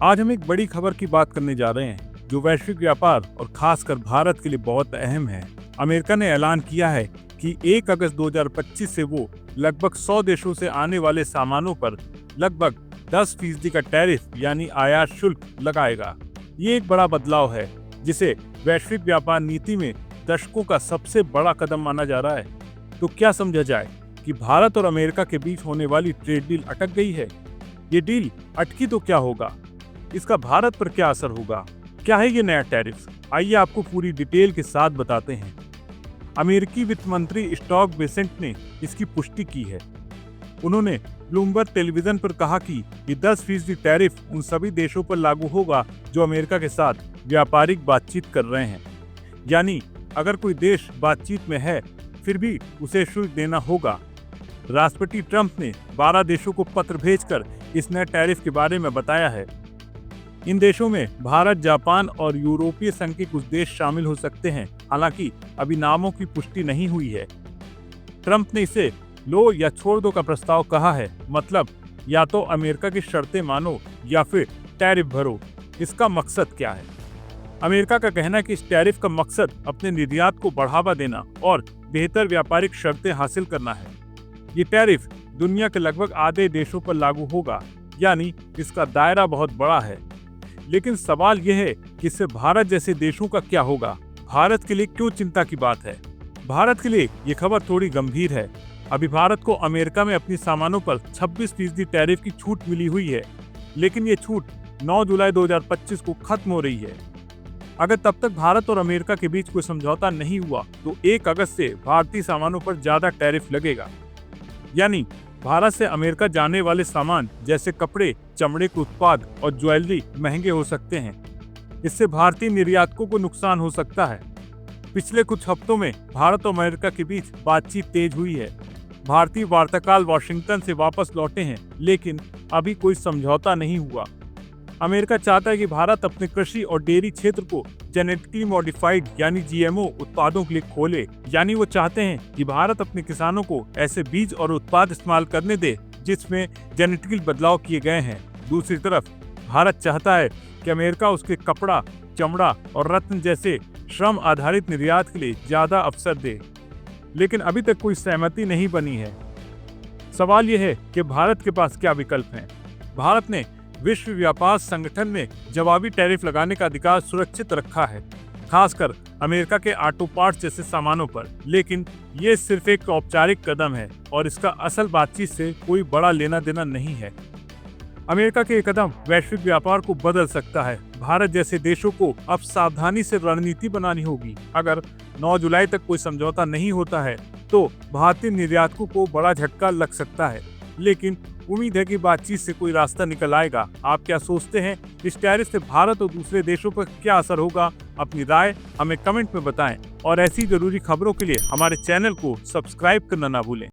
आज हम एक बड़ी खबर की बात करने जा रहे हैं जो वैश्विक व्यापार और खासकर भारत के लिए बहुत अहम है। अमेरिका ने ऐलान किया है कि 1 अगस्त 2025 से वो लगभग 100 देशों से आने वाले सामानों पर लगभग 10% का टैरिफ यानी आयात शुल्क लगाएगा। ये एक बड़ा बदलाव है जिसे वैश्विक व्यापार नीति में दशकों का सबसे बड़ा कदम माना जा रहा है। तो क्या समझा जाए कि भारत और अमेरिका के बीच होने वाली ट्रेड डील अटक गई है? ये डील अटकी तो क्या होगा? इसका भारत पर क्या असर होगा? क्या है ये नया टैरिफ? आइए आपको पूरी डिटेल के साथ बताते हैं। अमेरिकी वित्त मंत्री स्कॉट बेसेंट ने इसकी पुष्टि की है। उन्होंने ब्लूमबर्ग टेलीविजन पर कहा कि ये 10% टैरिफ उन सभी देशों पर लागू होगा जो अमेरिका के साथ व्यापारिक बातचीत कर रहे हैं। यानी अगर कोई देश बातचीत में है फिर भी उसे शुल्क देना होगा। राष्ट्रपति ट्रंप ने 12 देशों को पत्र भेजकर इस नए टैरिफ के बारे में बताया है। इन देशों में भारत, जापान और यूरोपीय संघ के कुछ देश शामिल हो सकते हैं। हालांकि अभी नामों की पुष्टि नहीं हुई है। ट्रंप ने इसे लो या छोड़ दो का प्रस्ताव कहा है, मतलब या तो अमेरिका की शर्तें मानो या फिर टैरिफ भरो। इसका मकसद क्या है? अमेरिका का कहना है कि इस टैरिफ का मकसद अपने निर्यात को बढ़ावा देना और बेहतर व्यापारिक शर्तें हासिल करना है। ये टैरिफ दुनिया के लगभग आधे देशों पर लागू होगा, यानी इसका दायरा बहुत बड़ा है। लेकिन सवाल यह है कि इससे भारत जैसे देशों का क्या होगा? भारत के लिए क्यों चिंता की बात है? भारत के लिए ये खबर थोड़ी गंभीर है। अभी भारत को अमेरिका में अपनी सामानों पर 26% टैरिफ की छूट मिली हुई है, लेकिन ये छूट 9 जुलाई 2025 को खत्म हो रही है। अगर तब तक भारत और अमेरिका के बीच कोई समझौता नहीं हुआ तो 1 अगस्त से भारतीय सामानों पर ज्यादा टैरिफ लगेगा। यानी भारत से अमेरिका जाने वाले सामान जैसे कपड़े, चमड़े के उत्पाद और ज्वेलरी महंगे हो सकते हैं। इससे भारतीय निर्यातकों को नुकसान हो सकता है। पिछले कुछ हफ्तों में भारत और अमेरिका के बीच बातचीत तेज हुई है। भारतीय वार्ताकार वॉशिंगटन से वापस लौटे हैं, लेकिन अभी कोई समझौता नहीं हुआ। अमेरिका चाहता है कि भारत अपने कृषि और डेयरी क्षेत्र को जेनेटिकली मॉडिफाइड यानी जीएमओ उत्पादों के लिए खोले। यानी वो चाहते हैं कि भारत अपने किसानों को ऐसे बीज और उत्पाद इस्तेमाल करने दे जिसमें जेनेटिकल बदलाव किए गए हैं। दूसरी तरफ भारत चाहता है कि अमेरिका उसके कपड़ा, चमड़ा और रत्न जैसे श्रम आधारित निर्यात के लिए ज्यादा अवसर दे, लेकिन अभी तक कोई सहमति नहीं बनी है। सवाल यह है कि भारत के पास क्या विकल्प हैं? भारत ने विश्व व्यापार संगठन में जवाबी टैरिफ लगाने का अधिकार सुरक्षित रखा है, खासकर अमेरिका के ऑटो पार्ट्स जैसे सामानों पर। लेकिन ये सिर्फ एक औपचारिक कदम है और इसका असल बातचीत से कोई बड़ा लेना देना नहीं है। अमेरिका के ये कदम वैश्विक व्यापार को बदल सकता है। भारत जैसे देशों को अब सावधानी से रणनीति बनानी होगी। अगर 9 जुलाई तक कोई समझौता नहीं होता है तो भारतीय निर्यातकों को बड़ा झटका लग सकता है, लेकिन उम्मीद है कि बातचीत से कोई रास्ता निकल आएगा। आप क्या सोचते हैं? इस टैरिफ से भारत और दूसरे देशों पर क्या असर होगा? अपनी राय हमें कमेंट में बताएं और ऐसी जरूरी खबरों के लिए हमारे चैनल को सब्सक्राइब करना ना भूलें।